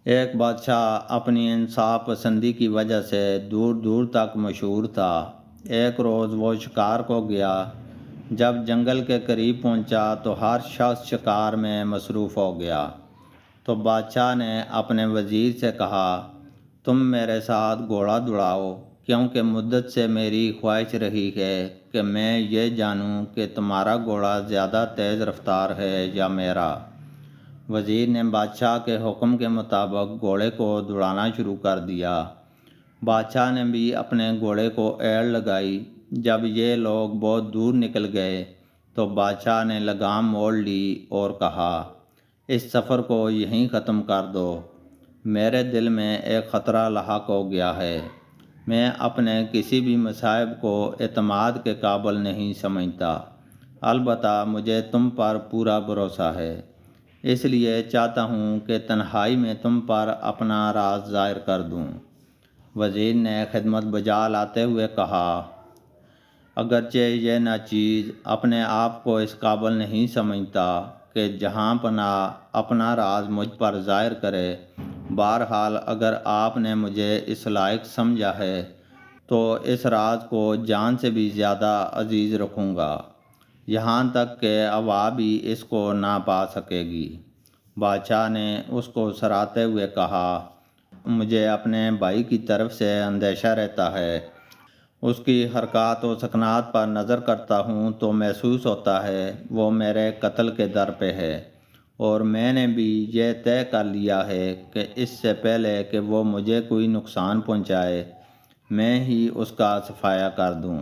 ایک بادشاہ اپنی انصاف پسندی کی وجہ سے دور دور تک مشہور تھا۔ ایک روز وہ شکار کو گیا۔ جب جنگل کے قریب پہنچا تو ہر شخص شکار میں مصروف ہو گیا۔ تو بادشاہ نے اپنے وزیر سے کہا، تم میرے ساتھ گھوڑا دوڑاؤ، کیونکہ مدت سے میری خواہش رہی ہے کہ میں یہ جانوں کہ تمہارا گھوڑا زیادہ تیز رفتار ہے یا میرا۔ وزیر نے بادشاہ کے حکم کے مطابق گھوڑے کو دوڑانا شروع کر دیا۔ بادشاہ نے بھی اپنے گھوڑے کو ایڑ لگائی۔ جب یہ لوگ بہت دور نکل گئے تو بادشاہ نے لگام موڑ لی اور کہا، اس سفر کو یہیں ختم کر دو۔ میرے دل میں ایک خطرہ لاحق ہو گیا ہے۔ میں اپنے کسی بھی مصائب کو اعتماد کے قابل نہیں سمجھتا۔ البتہ مجھے تم پر پورا بھروسہ ہے، اس لیے چاہتا ہوں کہ تنہائی میں تم پر اپنا راز ظاہر کر دوں۔ وزیر نے خدمت بجا لاتے ہوئے کہا، اگرچہ یہ ناچیز اپنے آپ کو اس قابل نہیں سمجھتا کہ جہاں پناہ اپنا راز مجھ پر ظاہر کرے، بہرحال اگر آپ نے مجھے اس لائق سمجھا ہے تو اس راز کو جان سے بھی زیادہ عزیز رکھوں گا، یہاں تک کہ ہوا بھی اس کو نہ پا سکے گی۔ بادشاہ نے اس کو سراہتے ہوئے کہا، مجھے اپنے بھائی کی طرف سے اندیشہ رہتا ہے۔ اس کی حرکات و سکنات پر نظر کرتا ہوں تو محسوس ہوتا ہے وہ میرے قتل کے در پہ ہے، اور میں نے بھی یہ طے کر لیا ہے کہ اس سے پہلے کہ وہ مجھے کوئی نقصان پہنچائے، میں ہی اس کا صفایا کر دوں۔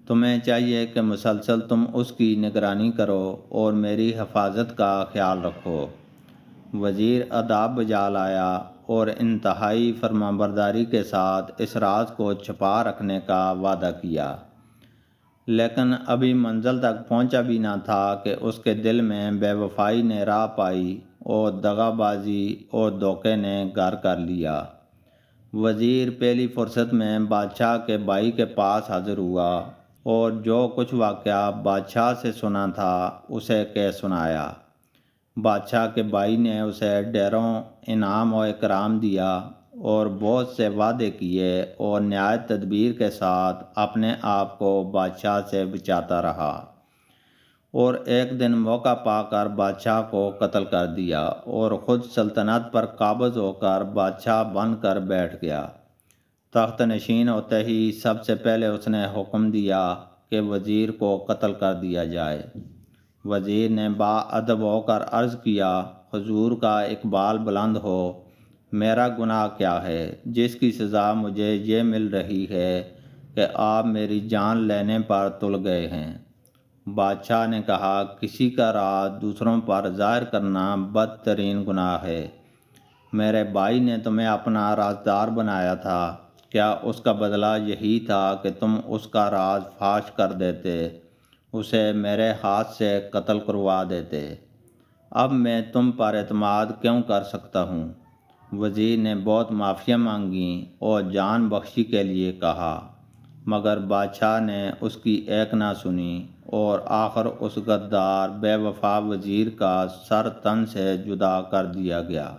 تمہیں چاہیے کہ مسلسل تم اس کی نگرانی کرو اور میری حفاظت کا خیال رکھو۔ وزیر آداب بجا لایا اور انتہائی فرمانبرداری کے ساتھ اس راز کو چھپا رکھنے کا وعدہ کیا، لیکن ابھی منزل تک پہنچا بھی نہ تھا کہ اس کے دل میں بے وفائی نے راہ پائی اور دغا بازی اور دھوکے نے گھر کر لیا۔ وزیر پہلی فرصت میں بادشاہ کے بھائی کے پاس حاضر ہوا اور جو کچھ واقعہ بادشاہ سے سنا تھا اسے کہہ سنایا۔ بادشاہ کے بھائی نے اسے ڈھیروں انعام و اکرام دیا اور بہت سے وعدے کیے اور نہایت تدبیر کے ساتھ اپنے آپ کو بادشاہ سے بچاتا رہا، اور ایک دن موقع پا کر بادشاہ کو قتل کر دیا اور خود سلطنت پر قابض ہو کر بادشاہ بن کر بیٹھ گیا۔ تخت نشین ہوتے ہی سب سے پہلے اس نے حکم دیا کہ وزیر کو قتل کر دیا جائے۔ وزیر نے باادب ہو کر عرض کیا، حضور کا اقبال بلند ہو، میرا گناہ کیا ہے جس کی سزا مجھے یہ مل رہی ہے کہ آپ میری جان لینے پر تل گئے ہیں؟ بادشاہ نے کہا، کسی کا راز دوسروں پر ظاہر کرنا بدترین گناہ ہے۔ میرے بھائی نے تمہیں اپنا رازدار بنایا تھا، کیا اس کا بدلہ یہی تھا کہ تم اس کا راز فاش کر دیتے، اسے میرے ہاتھ سے قتل کروا دیتے؟ اب میں تم پر اعتماد کیوں کر سکتا ہوں؟ وزیر نے بہت معافیاں مانگیں اور جان بخشی کے لیے کہا، مگر بادشاہ نے اس کی ایک نہ سنی اور آخر اس غدار بے وفا وزیر کا سر تن سے جدا کر دیا گیا۔